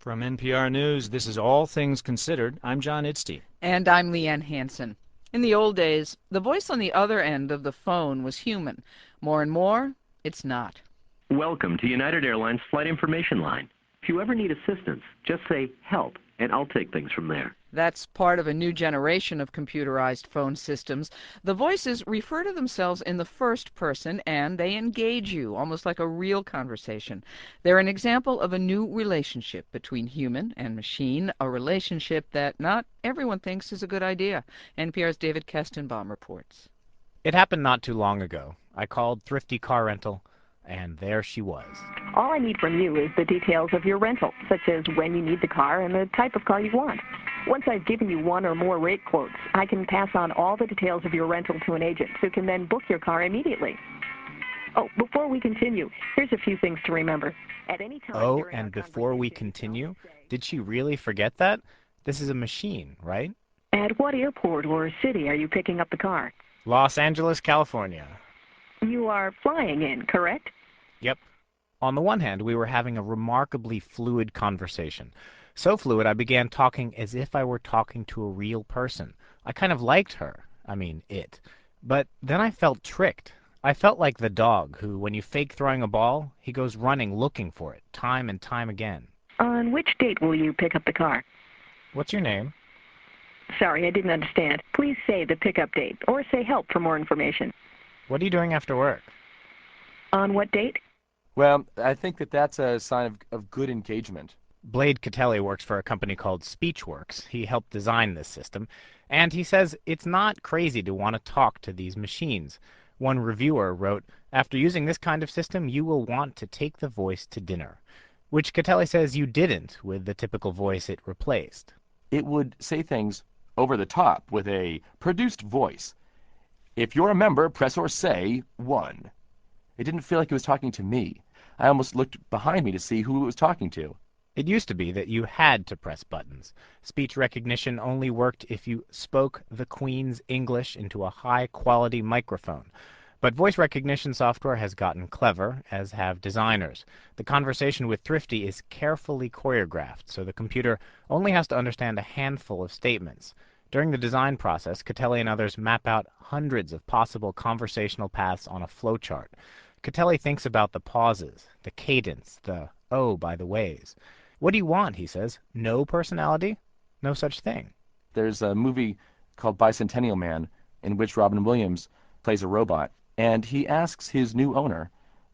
From NPR News, this is All Things Considered. I'm John Itzty. And I'm Leanne Hansen. In the old days, the voice on the other end of the phone was human. More and more, it's not. Welcome to United Airlines Flight Information Line. If you ever need assistance, just say help, and I'll take things from there. That's part of a new generation of computerized phone systems. The voices refer to themselves in the first person, and they engage you, almost like a real conversation. They're an example of a new relationship between human and machine, a relationship that not everyone thinks is a good idea. NPR's David Kestenbaum reports. It happened not too long ago. I called Thrifty Car Rental, and there she was. All I need from you is the details of your rental, such as when you need the car and the type of car you want. Once I've given you one or more rate quotes, I can pass on all the details of your rental to an agent who can then book your car immediately. Oh, before we continue, here's a few things to remember. At any time Oh, during and our before we conversation, continue, don't say, did she really forget that? This is a machine, right? At what airport or city are you picking up the car? Los Angeles, California. You are flying in, correct? Yep. On the one hand, we were having a remarkably fluid conversation. So fluid, I began talking as if I were talking to a real person. I kind of liked her. I mean, it. But then I felt tricked. I felt like the dog who, when you fake throwing a ball, he goes running looking for it, time and time again. On which date will you pick up the car? What's your name? Sorry, I didn't understand. Please say the pickup date, or say help for more information. What are you doing after work? On what date? Well, I think that's a sign of good engagement. Blade Catelli works for a company called Speechworks. He helped design this system, and he says it's not crazy to want to talk to these machines. One reviewer wrote, "After using this kind of system, you will want to take the voice to dinner," which Catelli says you didn't with the typical voice it replaced. It would say things over the top with a produced voice. If you're a member, press or say 1. It didn't feel like it was talking to me. I almost looked behind me to see who it was talking to. It used to be that you had to press buttons. Speech recognition only worked if you spoke the Queen's English into a high-quality microphone. But voice recognition software has gotten clever, as have designers. The conversation with Thrifty is carefully choreographed, so the computer only has to understand a handful of statements. During the design process, Catelli and others map out hundreds of possible conversational paths on a flowchart. Catelli thinks about the pauses, the cadence, the "oh, by the ways." What do you want, he says? No personality? No such thing. There's a movie called Bicentennial Man in which Robin Williams plays a robot, and he asks his new owner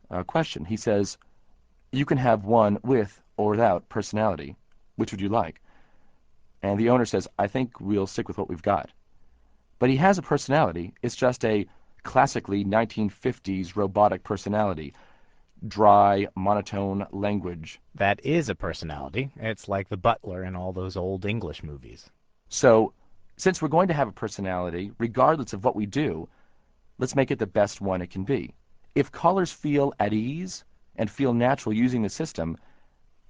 a question. He says, "You can have one with or without personality. Which would you like?" And the owner says, "I think we'll stick with what we've got." But he has a personality. It's just a classically 1950s robotic personality. Dry, monotone language. That is a personality. It's like the butler in all those old English movies. So, since we're going to have a personality, regardless of what we do, let's make it the best one it can be. If callers feel at ease and feel natural using the system,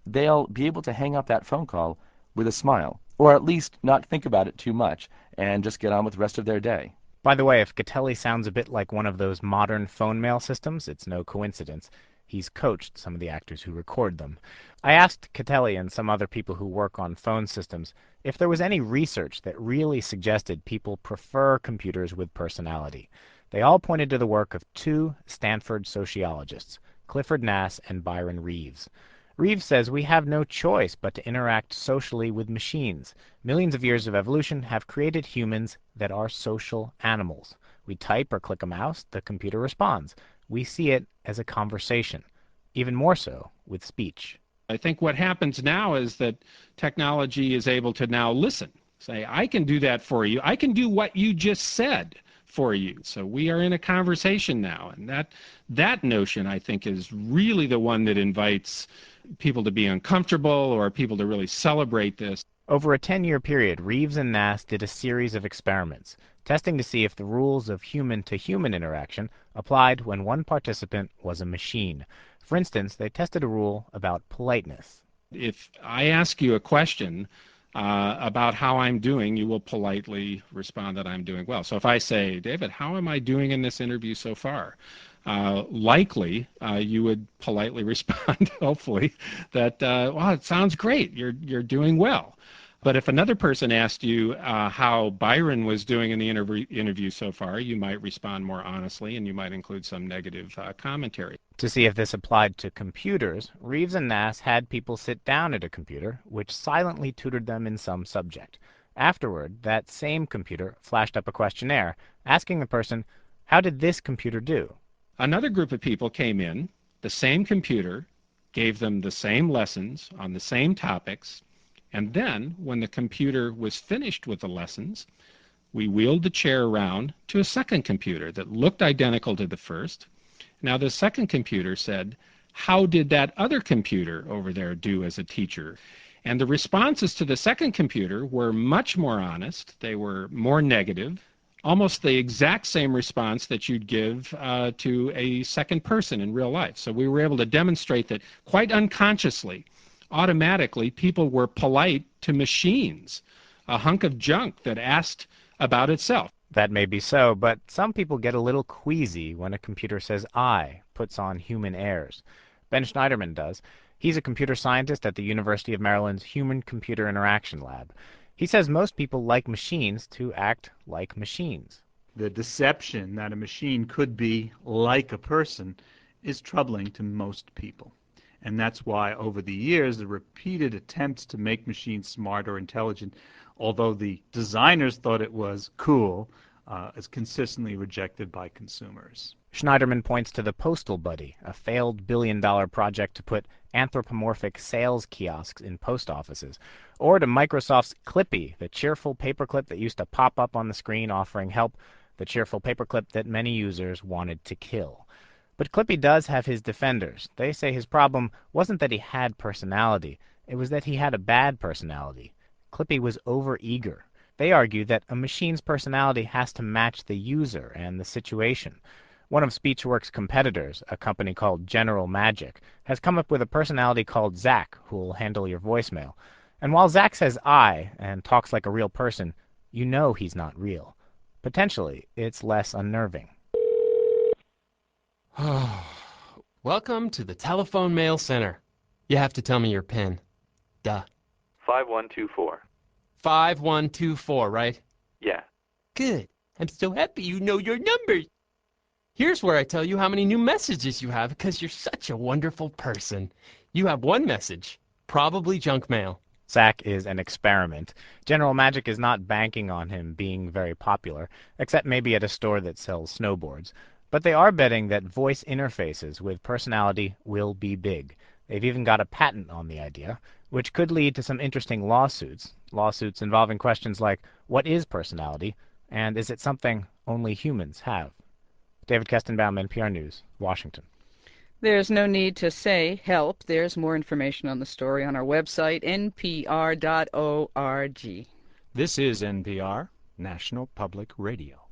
they'll be able to hang up that phone call with a smile, or at least not think about it too much and just get on with the rest of their day. By the way, if Catelli sounds a bit like one of those modern phone mail systems, it's no coincidence. He's coached some of the actors who record them. I asked Catelli and some other people who work on phone systems if there was any research that really suggested people prefer computers with personality. They all pointed to the work of 2 Stanford sociologists, Clifford Nass and Byron Reeves. Reeves says we have no choice but to interact socially with machines. Millions of years of evolution have created humans that are social animals. We type or click a mouse, the computer responds. We see it as a conversation, even more so with speech. I think what happens now is that technology is able to now listen. Say, I can do that for you. I can do what you just said for you. So we are in a conversation now. And that notion, I think, is really the one that invites people to be uncomfortable or people to really celebrate this. Over a 10-year period, Reeves and Nass did a series of experiments, testing to see if the rules of human-to-human interaction applied when one participant was a machine. For instance, they tested a rule about politeness. If I ask you a question about how I'm doing, you will politely respond that I'm doing well. So if I say, David, how am I doing in this interview so far? likely you would politely respond, hopefully, that, wow, it sounds great, you're doing well. But if another person asked you how Byron was doing in the interview so far, you might respond more honestly, and you might include some negative commentary. To see if this applied to computers, Reeves and Nass had people sit down at a computer, which silently tutored them in some subject. Afterward, that same computer flashed up a questionnaire, asking the person, how did this computer do? Another group of people came in, the same computer, gave them the same lessons on the same topics, and then, when the computer was finished with the lessons, we wheeled the chair around to a second computer that looked identical to the first. Now the second computer said, how did that other computer over there do as a teacher? And the responses to the second computer were much more honest. They were more negative, almost the exact same response that you'd give to a second person in real life. So we were able to demonstrate that quite unconsciously, automatically, people were polite to machines, a hunk of junk that asked about itself. That may be so, but some people get a little queasy when a computer says I, puts on human airs. Ben Schneiderman does. He's a computer scientist at the University of Maryland's Human-Computer Interaction Lab. He says most people like machines to act like machines. The deception that a machine could be like a person is troubling to most people. And that's why over the years the repeated attempts to make machines smart or intelligent, although the designers thought it was cool, is consistently rejected by consumers. Schneiderman points to the Postal Buddy, a failed billion-dollar project to put anthropomorphic sales kiosks in post offices, or to Microsoft's Clippy, the cheerful paperclip that used to pop up on the screen offering help, the cheerful paperclip that many users wanted to kill. But Clippy does have his defenders. They say his problem wasn't that he had personality, it was that he had a bad personality. Clippy was overeager. They argue that a machine's personality has to match the user and the situation. One of SpeechWorks' competitors, a company called General Magic, has come up with a personality called Zach, who will handle your voicemail. And while Zach says I and talks like a real person, you know he's not real. Potentially, it's less unnerving. Welcome to the Telephone Mail Center. You have to tell me your PIN. Duh. 5124. 5124, right? Yeah. Good. I'm so happy you know your numbers. Here's where I tell you how many new messages you have because you're such a wonderful person. You have one message, probably junk mail. Zach is an experiment. General Magic is not banking on him being very popular, except maybe at a store that sells snowboards. But they are betting that voice interfaces with personality will be big. They've even got a patent on the idea, which could lead to some interesting lawsuits involving questions like, what is personality, and is it something only humans have? David Kestenbaum, NPR News, Washington. There's no need to say help. There's more information on the story on our website, npr.org. This is NPR, National Public Radio.